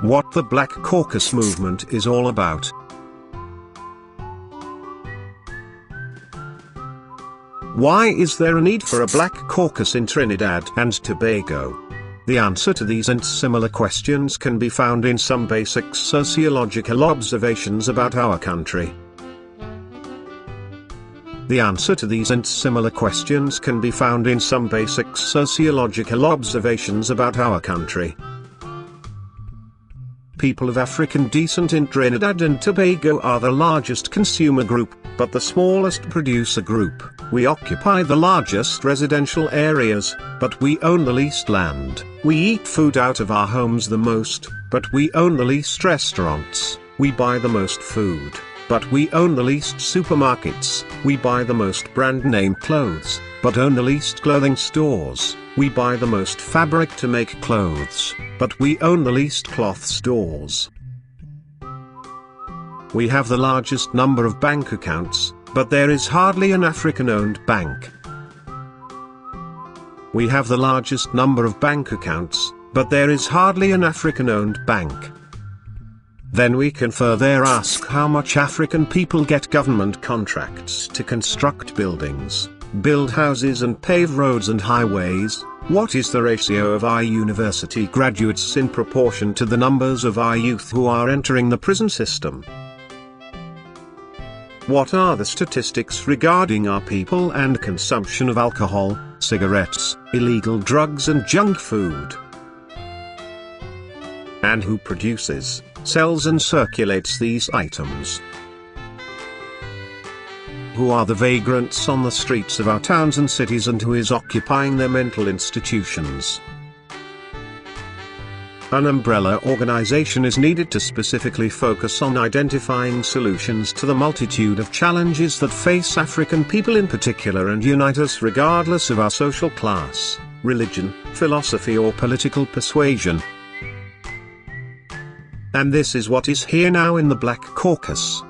What the Black Caucus movement is all about. Why is there a need for a Black Caucus in Trinidad and Tobago? The answer to these and similar questions can be found in some basic sociological observations about our country. The answer to these and similar questions can be found in some basic sociological observations about our country. People of African descent in Trinidad and Tobago are the largest consumer group, but the smallest producer group. We occupy the largest residential areas, but we own the least land. We eat food out of our homes the most, but we own the least restaurants. We buy the most food, but we own the least supermarkets. We buy the most brand name clothes, but own the least clothing stores. We buy the most fabric to make clothes, but we own the least cloth stores. We have the largest number of bank accounts, but there is hardly an African-owned bank. We have the largest number of bank accounts, but there is hardly an African-owned bank. Then we can further ask how much African people get government contracts to construct buildings, build houses and pave roads and highways. What is the ratio of our university graduates in proportion to the numbers of our youth who are entering the prison system? What are the statistics regarding our people and consumption of alcohol, cigarettes, illegal drugs and junk food? And who produces, sells and circulates these items? Who are the vagrants on the streets of our towns and cities, and who is occupying their mental institutions? An umbrella organization is needed to specifically focus on identifying solutions to the multitude of challenges that face African people in particular and unite us regardless of our social class, religion, philosophy or political persuasion. And this is what is here now in the Black Caucus.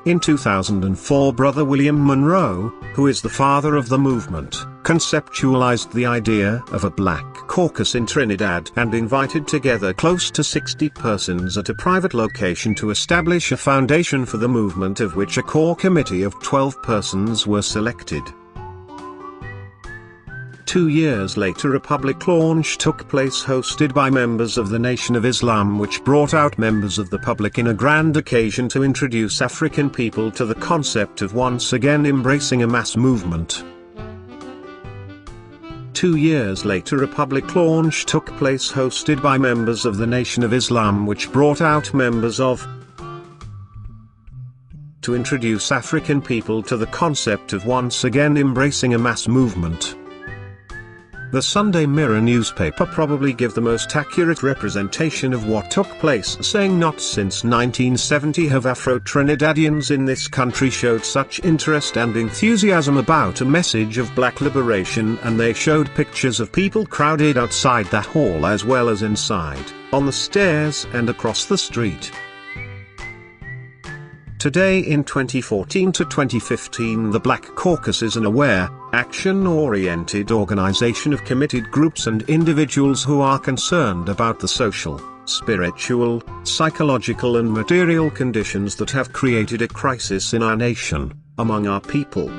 In 2004, Brother William Monroe, who is the father of the movement, conceptualized the idea of a Black Caucus in Trinidad and invited together close to 60 persons at a private location to establish a foundation for the movement, of which a core committee of 12 persons were selected. 2 years later, a public launch took place hosted by members of the Nation of Islam, which brought out members of the public in a grand occasion to introduce African people to the concept of once again embracing a mass movement. 2 years later, a public launch took place hosted by members of the Nation of Islam, which brought out members of to introduce African people to the concept of once again embracing a mass movement. The Sunday Mirror newspaper probably give the most accurate representation of what took place, saying not since 1970 have Afro-Trinidadians in this country showed such interest and enthusiasm about a message of black liberation, and they showed pictures of people crowded outside that hall as well as inside, on the stairs and across the street. Today in 2014 to 2015, the Black Caucus is an aware, action-oriented organization of committed groups and individuals who are concerned about the social, spiritual, psychological and material conditions that have created a crisis in our nation, among our people.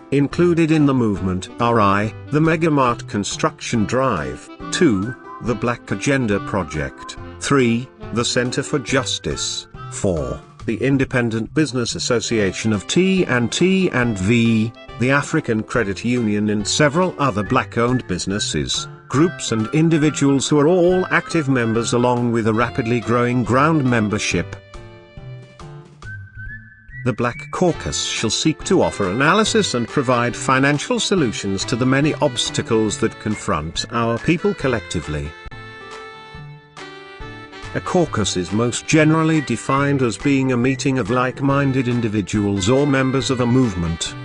Included in the movement are the Megamart Construction Drive, 2, the Black Agenda Project, 3, the Center for Justice, 4, the Independent Business Association of T&T and V, the African Credit Union and several other black-owned businesses, groups and individuals who are all active members, along with a rapidly growing ground membership. The Black Caucus shall seek to offer analysis and provide financial solutions to the many obstacles that confront our people collectively. A caucus is most generally defined as being a meeting of like-minded individuals or members of a movement.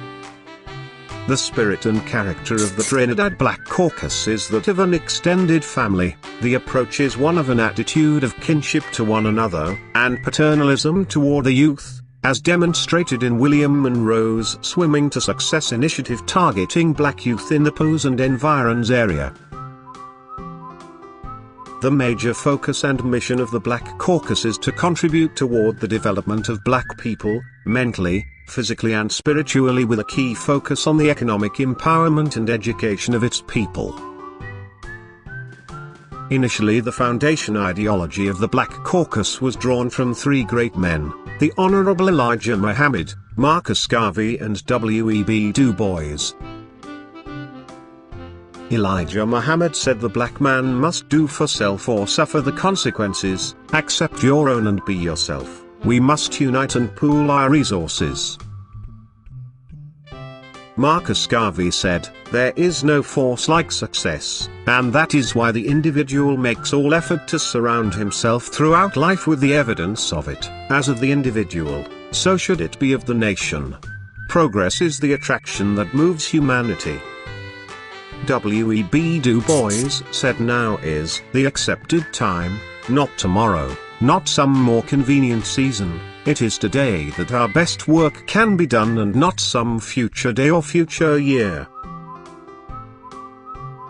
The spirit and character of the Trinidad Black Caucus is that of an extended family. The approach is one of an attitude of kinship to one another, and paternalism toward the youth, as demonstrated in William Monroe's Swimming to Success initiative targeting black youth in the Pose and environs area. The major focus and mission of the Black Caucus is to contribute toward the development of black people, mentally, physically and spiritually, with a key focus on the economic empowerment and education of its people. Initially, the foundation ideology of the Black Caucus was drawn from three great men, the Honorable Elijah Muhammad, Marcus Garvey and W.E.B. Du Bois. Elijah Muhammad said the black man must do for self or suffer the consequences. Accept your own and be yourself. We must unite and pool our resources. Marcus Garvey said, there is no force like success, and that is why the individual makes all effort to surround himself throughout life with the evidence of it. As of the individual, so should it be of the nation. Progress is the attraction that moves humanity. W.E.B. Du Bois said, now is the accepted time, not tomorrow, not some more convenient season. It is today that our best work can be done and not some future day or future year.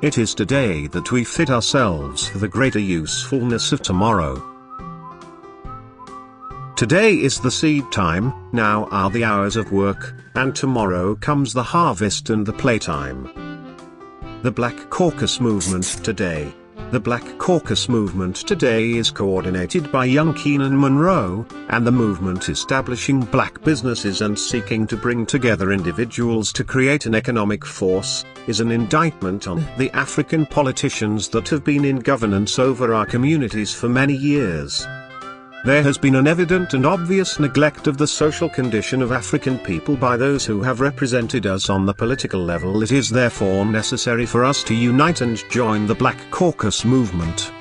It is today that we fit ourselves for the greater usefulness of tomorrow. Today is the seed time, now are the hours of work, and tomorrow comes the harvest and the playtime. The Black Caucus Movement today. The Black Caucus Movement today is coordinated by young Keenan Monroe, and the movement establishing black businesses and seeking to bring together individuals to create an economic force, is an indictment on the African politicians that have been in governance over our communities for many years. There has been an evident and obvious neglect of the social condition of African people by those who have represented us on the political level. It is therefore necessary for us to unite and join the Black Caucus movement.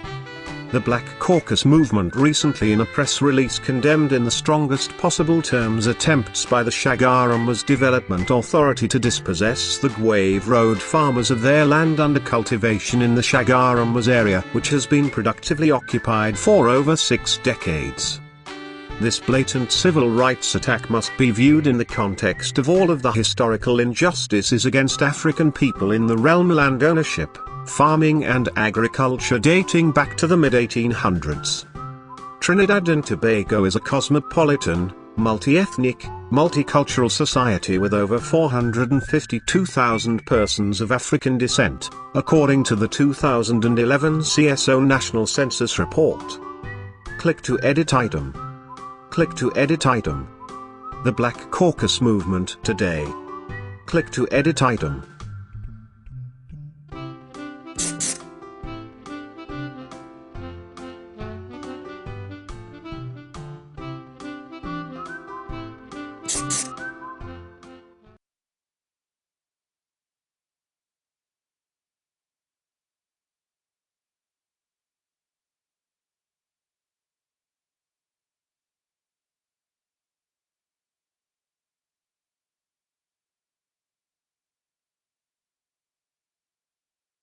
The Black Caucus movement recently in a press release condemned in the strongest possible terms attempts by the Shagaramas Development Authority to dispossess the Gwave Road farmers of their land under cultivation in the Shagaramas area, which has been productively occupied for over 6 decades. This blatant civil rights attack must be viewed in the context of all of the historical injustices against African people in the realm of land ownership, farming and agriculture dating back to the mid-1800s. Trinidad and Tobago is a cosmopolitan, multi-ethnic, multicultural society with over 452,000 persons of African descent, according to the 2011 CSO National Census Report. Click to edit item. Click to edit item. The Black Caucus Movement today. Click to edit item.